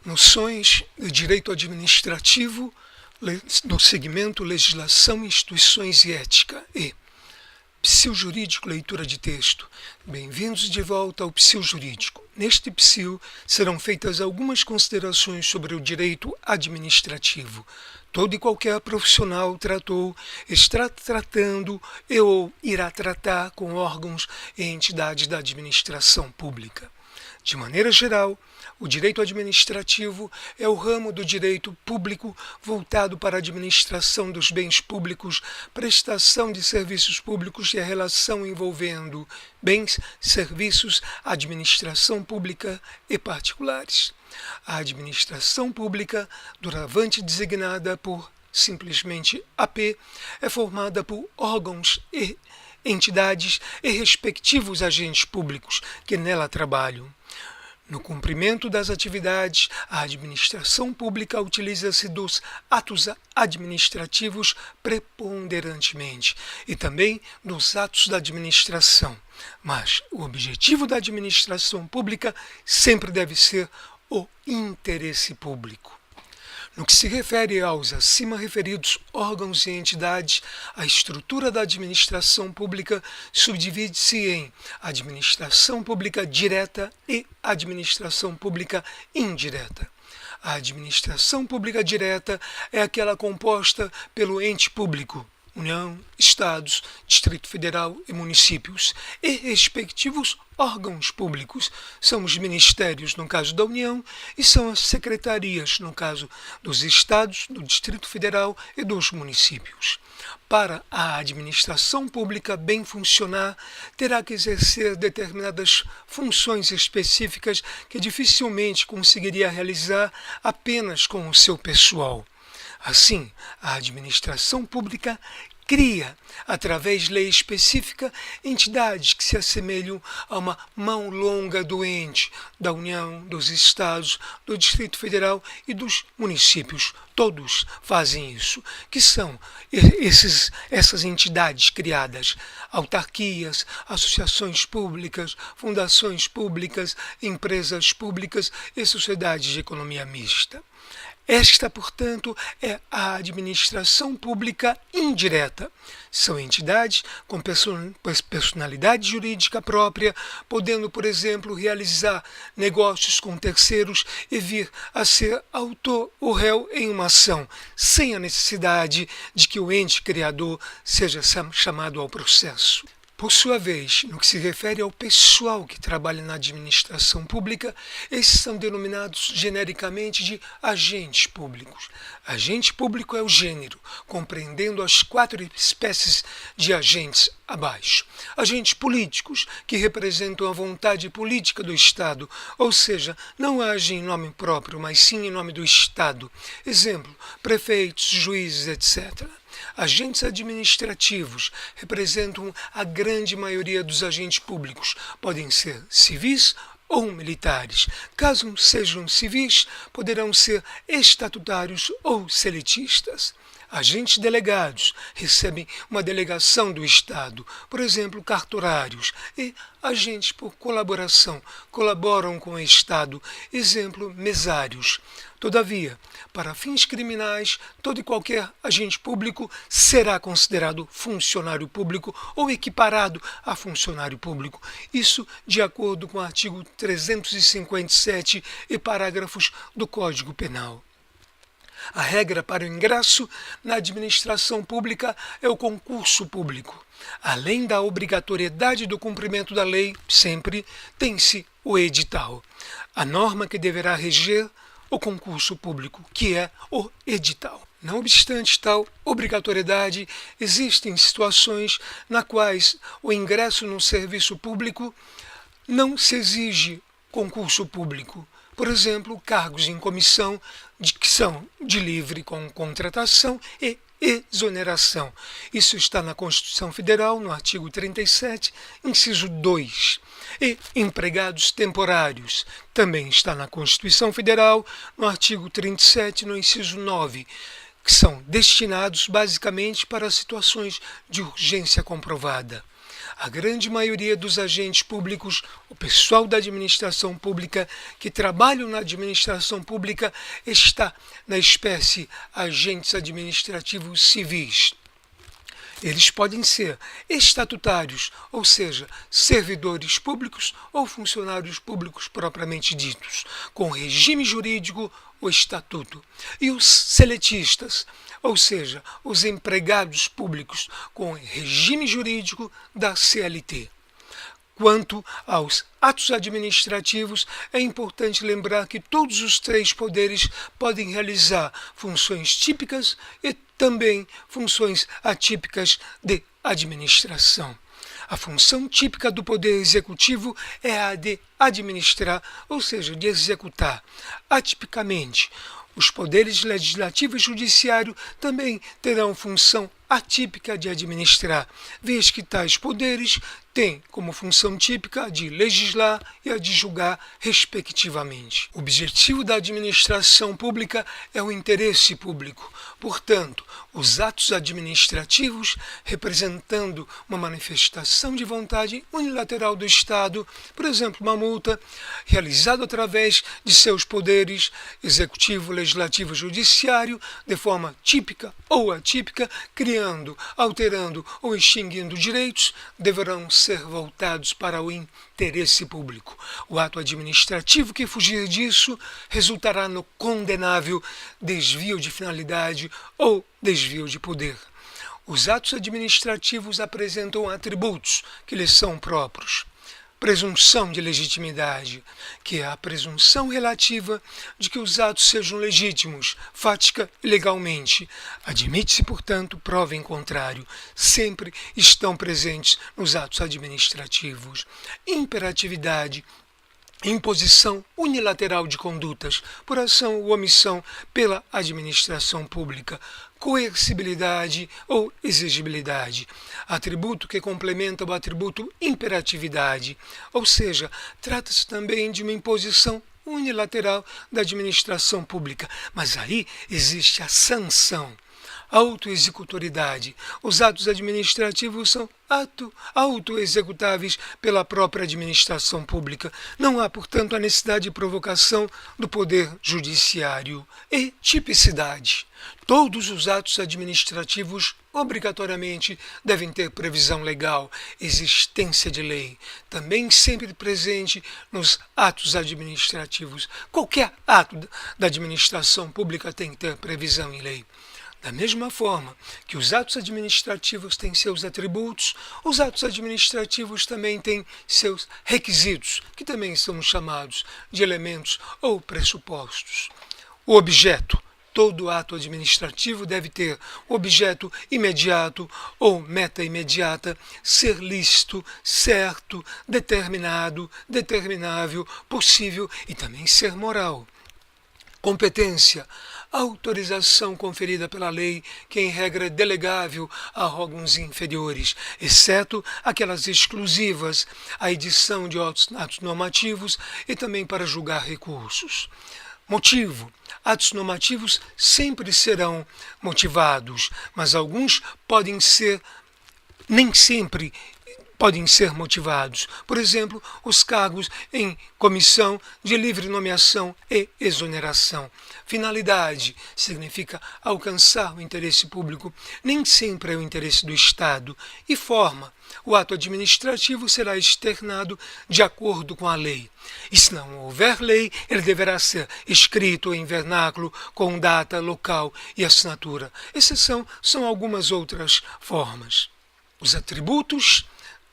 Noções de direito administrativo no segmento legislação, instituições e ética e Psil Jurídico, leitura de texto. Bem-vindos de volta ao Psil Jurídico. Neste Psil serão feitas algumas considerações sobre o direito administrativo. Todo e qualquer profissional tratou, está tratando ou irá tratar com órgãos e entidades da administração pública. De maneira geral, o direito administrativo é o ramo do direito público voltado para a administração dos bens públicos, prestação de serviços públicos e a relação envolvendo bens, serviços, administração pública e particulares. A administração pública, doravante designada por simplesmente AP, é formada por órgãos e entidades e respectivos agentes públicos que nela trabalham. No cumprimento das atividades, a administração pública utiliza-se dos atos administrativos preponderantemente e também dos atos da administração. Mas o objetivo da administração pública sempre deve ser o interesse público. No que se refere aos acima referidos órgãos e entidades, a estrutura da administração pública subdivide-se em administração pública direta e administração pública indireta. A administração pública direta é aquela composta pelo ente público, União, Estados, Distrito Federal e municípios, e respectivos órgãos públicos. São os ministérios, no caso da União, e são as secretarias, no caso dos Estados, do Distrito Federal e dos municípios. Para a administração pública bem funcionar, terá que exercer determinadas funções específicas que dificilmente conseguiria realizar apenas com o seu pessoal. Assim, a administração pública cria, através de lei específica, entidades que se assemelham a uma mão longa do ente, da União, dos Estados, do Distrito Federal e dos municípios. Todos fazem isso, que são essas entidades criadas, autarquias, associações públicas, fundações públicas, empresas públicas e sociedades de economia mista. Esta, portanto, é a administração pública indireta. São entidades com personalidade jurídica própria, podendo, por exemplo, realizar negócios com terceiros e vir a ser autor ou réu em uma ação, sem a necessidade de que o ente criador seja chamado ao processo. Por sua vez, no que se refere ao pessoal que trabalha na administração pública, esses são denominados genericamente de agentes públicos. Agente público é o gênero, compreendendo as 4 espécies de agentes abaixo. Agentes políticos, que representam a vontade política do Estado, ou seja, não agem em nome próprio, mas sim em nome do Estado. Exemplo, prefeitos, juízes, etc. Agentes administrativos representam a grande maioria dos agentes públicos. Podem ser civis ou militares. Caso sejam civis, poderão ser estatutários ou seletistas. Agentes delegados recebem uma delegação do Estado, por exemplo, cartorários, e agentes por colaboração colaboram com o Estado, exemplo, mesários. Todavia, para fins criminais, todo e qualquer agente público será considerado funcionário público ou equiparado a funcionário público. Isso de acordo com o artigo 357 e parágrafos do Código Penal. A regra para o ingresso na administração pública é o concurso público. Além da obrigatoriedade do cumprimento da lei, sempre tem-se o edital. A norma que deverá reger o concurso público, que é o edital. Não obstante tal obrigatoriedade, existem situações nas quais o ingresso no serviço público não se exige concurso público. Por exemplo, cargos em comissão que são de livre contratação e exoneração. Isso está na Constituição Federal, no artigo 37, inciso 2. E empregados temporários também está na Constituição Federal, no artigo 37, no inciso 9, que são destinados basicamente para situações de urgência comprovada. A grande maioria dos agentes públicos, o pessoal da administração pública que trabalham na administração pública, está na espécie agentes administrativos civis. Eles podem ser estatutários, ou seja, servidores públicos ou funcionários públicos propriamente ditos, com regime jurídico, o estatuto. E os seletistas, ou seja, os empregados públicos com regime jurídico da CLT. Quanto aos atos administrativos, é importante lembrar que todos os três poderes podem realizar funções típicas e também funções atípicas de administração. A função típica do poder executivo é a de administrar, ou seja, de executar. Atipicamente, os poderes legislativo e judiciário também terão função atípica de administrar, vez que tais poderes têm como função típica a de legislar e a de julgar, respectivamente. O objetivo da administração pública é o interesse público. Portanto, os atos administrativos, representando uma manifestação de vontade unilateral do Estado, por exemplo, uma multa, realizada através de seus poderes executivo, legislativo e judiciário, de forma típica ou atípica, criando, alterando ou extinguindo direitos, deverão ser voltados para o interesse público. O ato administrativo que fugir disso resultará no condenável desvio de finalidade ou desvio de poder. Os atos administrativos apresentam atributos que lhes são próprios. Presunção de legitimidade, que é a presunção relativa de que os atos sejam legítimos, fática e legalmente. Admite-se, portanto, prova em contrário. Sempre estão presentes nos atos administrativos. Imperatividade, imposição unilateral de condutas, por ação ou omissão pela administração pública. Coercibilidade ou exigibilidade, atributo que complementa o atributo imperatividade, ou seja, trata-se também de uma imposição unilateral da administração pública, mas aí existe a sanção. Autoexecutoridade. Os atos administrativos são autoexecutáveis pela própria administração pública. Não há, portanto, a necessidade de provocação do poder judiciário. E tipicidade. Todos os atos administrativos obrigatoriamente devem ter previsão legal, existência de lei, também sempre presente nos atos administrativos. Qualquer ato da administração pública tem que ter previsão em lei. Da mesma forma que os atos administrativos têm seus atributos, os atos administrativos também têm seus requisitos, que também são chamados de elementos ou pressupostos. O objeto. Todo ato administrativo deve ter objeto imediato ou meta imediata, ser lícito, certo, determinado, determinável, possível e também ser moral. Competência. Autorização conferida pela lei, que em regra é delegável a órgãos inferiores, exceto aquelas exclusivas à edição de atos normativos e também para julgar recursos. Motivo. Atos normativos sempre serão motivados, mas alguns nem sempre podem ser motivados. Por exemplo, os cargos em comissão de livre nomeação e exoneração. Finalidade significa alcançar o interesse público, nem sempre é o interesse do Estado. E forma. O ato administrativo será externado de acordo com a lei. E se não houver lei, ele deverá ser escrito em vernáculo, com data, local e assinatura. Exceção são algumas outras formas. Os atributos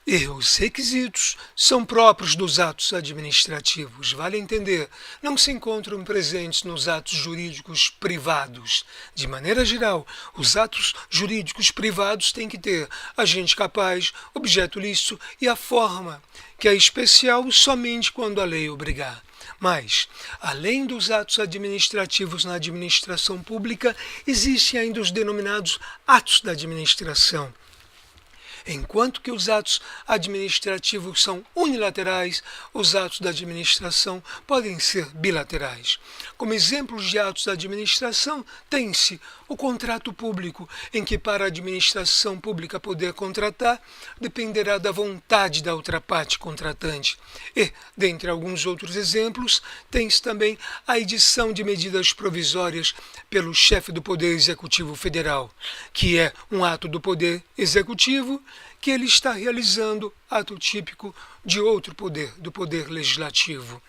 e os requisitos são próprios dos atos administrativos, vale entender, não se encontram presentes nos atos jurídicos privados. De maneira geral, os atos jurídicos privados têm que ter agente capaz, objeto lícito e a forma, que é especial somente quando a lei obrigar. Mas, além dos atos administrativos na administração pública, existem ainda os denominados atos da administração. Enquanto que os atos administrativos são unilaterais, os atos da administração podem ser bilaterais. Como exemplos de atos da administração, tem-se o contrato público, em que para a administração pública poder contratar, dependerá da vontade da outra parte contratante. E, dentre alguns outros exemplos, tem-se também a edição de medidas provisórias pelo chefe do Poder Executivo Federal, que é um ato do Poder Executivo que ele está realizando, ato típico de outro poder, do Poder Legislativo.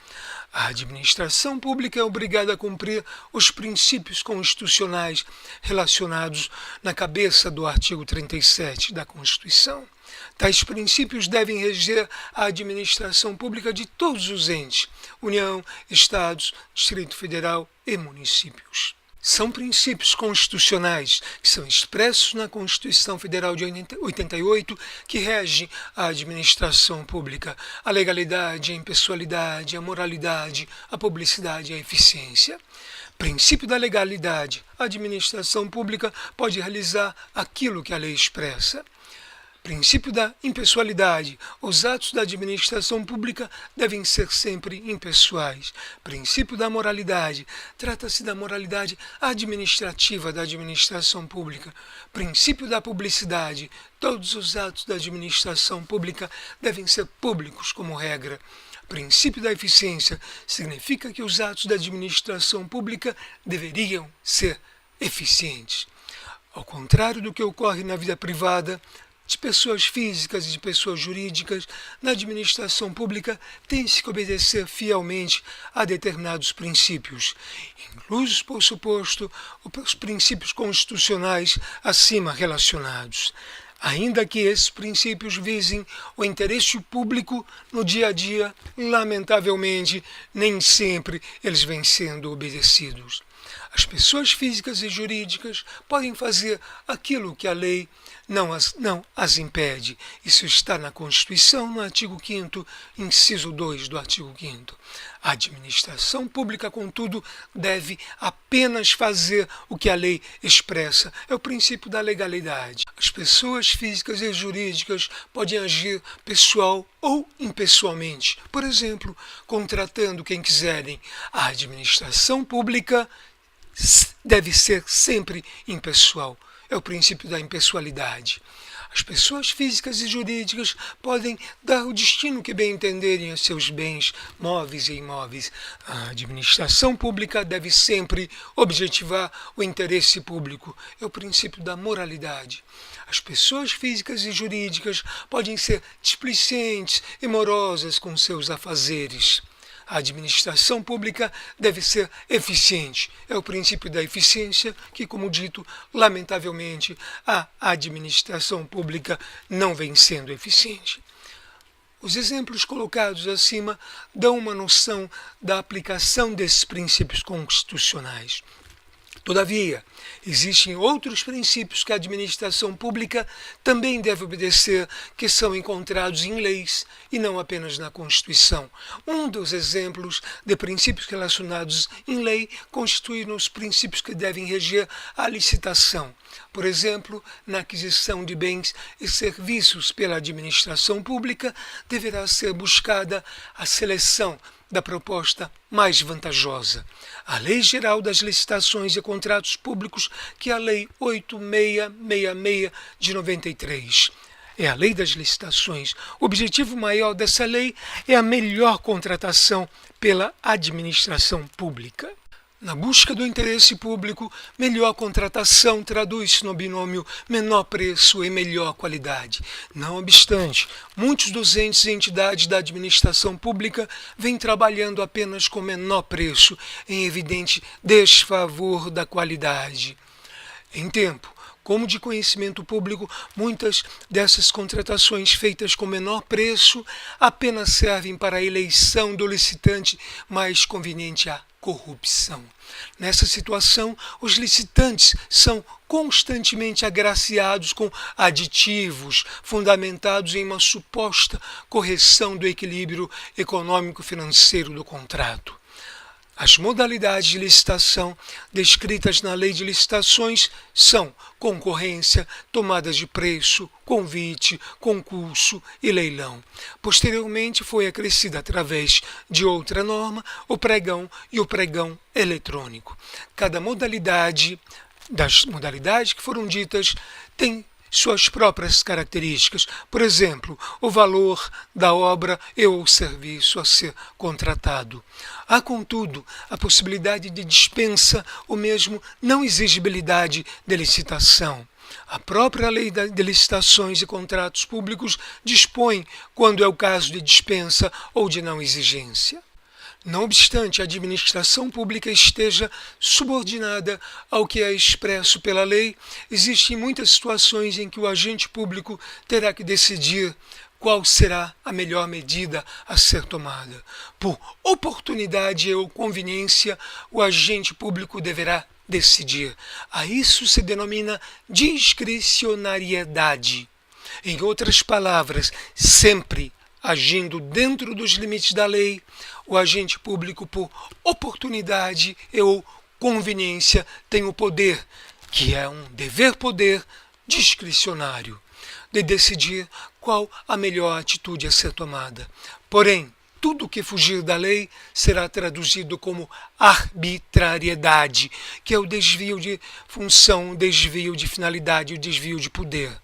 A administração pública é obrigada a cumprir os princípios constitucionais relacionados na cabeça do artigo 37 da Constituição. Tais princípios devem reger a administração pública de todos os entes, União, Estados, Distrito Federal e municípios. São princípios constitucionais que são expressos na Constituição Federal de 88, que rege a administração pública, a legalidade, a impessoalidade, a moralidade, a publicidade e a eficiência. Princípio da legalidade. A administração pública pode realizar aquilo que a lei expressa. Princípio da impessoalidade. Os atos da administração pública devem ser sempre impessoais. Princípio da moralidade. Trata-se da moralidade administrativa da administração pública. Princípio da publicidade. Todos os atos da administração pública devem ser públicos como regra. Princípio da eficiência. Significa que os atos da administração pública deveriam ser eficientes. Ao contrário do que ocorre na vida privada, de pessoas físicas e de pessoas jurídicas, na administração pública tem-se que obedecer fielmente a determinados princípios, inclusos, por suposto, os princípios constitucionais acima relacionados. Ainda que esses princípios visem o interesse público no dia a dia, lamentavelmente, nem sempre eles vêm sendo obedecidos. As pessoas físicas e jurídicas podem fazer aquilo que a lei não as impede. Isso está na Constituição, no artigo 5º, inciso 2 do artigo 5º. A administração pública, contudo, deve apenas fazer o que a lei expressa. É o princípio da legalidade. As pessoas físicas e jurídicas podem agir pessoal ou impessoalmente. Por exemplo, contratando quem quiserem. A administração pública deve ser sempre impessoal. É o princípio da impessoalidade. As pessoas físicas e jurídicas podem dar o destino que bem entenderem a seus bens móveis e imóveis. A administração pública deve sempre objetivar o interesse público. É o princípio da moralidade. As pessoas físicas e jurídicas podem ser displicentes e morosas com seus afazeres. A administração pública deve ser eficiente. É o princípio da eficiência que, como dito, lamentavelmente, a administração pública não vem sendo eficiente. Os exemplos colocados acima dão uma noção da aplicação desses princípios constitucionais. Todavia, existem outros princípios que a administração pública também deve obedecer, que são encontrados em leis e não apenas na Constituição. Um dos exemplos de princípios relacionados em lei constitui os princípios que devem reger a licitação. Por exemplo, na aquisição de bens e serviços pela administração pública, deverá ser buscada a seleção da proposta mais vantajosa. A Lei Geral das Licitações e Contratos Públicos, que é a Lei 8666 de 93. É a Lei das Licitações. O objetivo maior dessa lei é a melhor contratação pela administração pública. Na busca do interesse público, melhor contratação traduz-se no binômio menor preço e melhor qualidade. Não obstante, muitos dos entes e entidades da administração pública vêm trabalhando apenas com menor preço, em evidente desfavor da qualidade. Em tempo como de conhecimento público, muitas dessas contratações feitas com menor preço apenas servem para a eleição do licitante mais conveniente à corrupção. Nessa situação, os licitantes são constantemente agraciados com aditivos fundamentados em uma suposta correção do equilíbrio econômico-financeiro do contrato. As modalidades de licitação descritas na Lei de Licitações são concorrência, tomada de preço, convite, concurso e leilão. Posteriormente foi acrescida através de outra norma o pregão e o pregão eletrônico. Cada modalidade das modalidades que foram ditas tem suas próprias características, por exemplo, o valor da obra ou serviço a ser contratado. Há, contudo, a possibilidade de dispensa ou mesmo não exigibilidade de licitação. A própria Lei de Licitações e Contratos Públicos dispõe quando é o caso de dispensa ou de não exigência. Não obstante a administração pública esteja subordinada ao que é expresso pela lei, existem muitas situações em que o agente público terá que decidir qual será a melhor medida a ser tomada. Por oportunidade ou conveniência, o agente público deverá decidir. A isso se denomina discricionariedade. Em outras palavras, sempre agindo dentro dos limites da lei, o agente público, por oportunidade ou conveniência, tem o poder, que é um dever-poder discricionário, de decidir qual a melhor atitude a ser tomada. Porém, tudo que fugir da lei será traduzido como arbitrariedade, que é o desvio de função, o desvio de finalidade, o desvio de poder.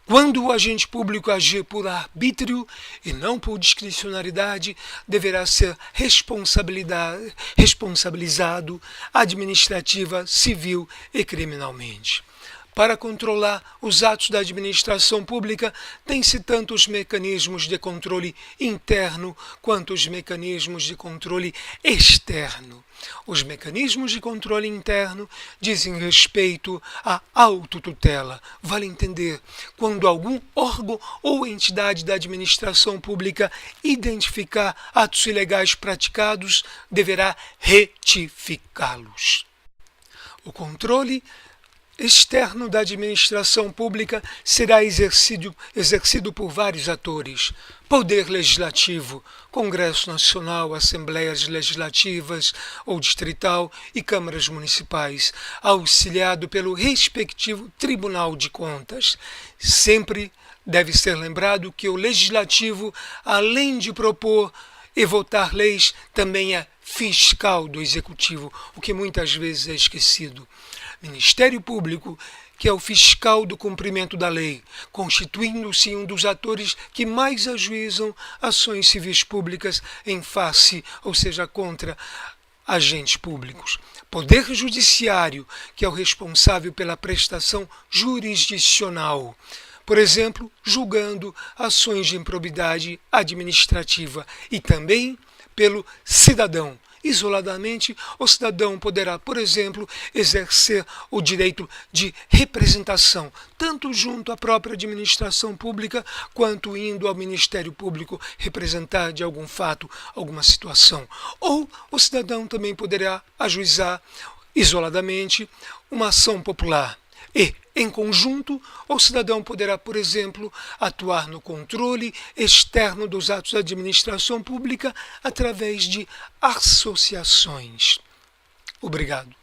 Quando o agente público agir por arbítrio e não por discricionariedade, deverá ser responsabilizado administrativa, civil e criminalmente. Para controlar os atos da administração pública, tem-se tanto os mecanismos de controle interno quanto os mecanismos de controle externo. Os mecanismos de controle interno dizem respeito à autotutela. Vale entender, quando algum órgão ou entidade da administração pública identificar atos ilegais praticados, deverá retificá-los. O controle externo da administração pública será exercido por vários atores: Poder Legislativo, Congresso Nacional, Assembleias Legislativas ou Distrital e Câmaras Municipais, auxiliado pelo respectivo Tribunal de Contas. Sempre deve ser lembrado que o Legislativo, além de propor e votar leis, também é fiscal do Executivo, o que muitas vezes é esquecido. Ministério Público, que é o fiscal do cumprimento da lei, constituindo-se um dos atores que mais ajuizam ações civis públicas em face, ou seja, contra agentes públicos. Poder Judiciário, que é o responsável pela prestação jurisdicional, por exemplo, julgando ações de improbidade administrativa, e também pelo cidadão. Isoladamente, o cidadão poderá, por exemplo, exercer o direito de representação, tanto junto à própria administração pública, quanto indo ao Ministério Público representar de algum fato, alguma situação. Ou o cidadão também poderá ajuizar, isoladamente, uma ação popular. E, em conjunto, o cidadão poderá, por exemplo, atuar no controle externo dos atos da administração pública através de associações. Obrigado.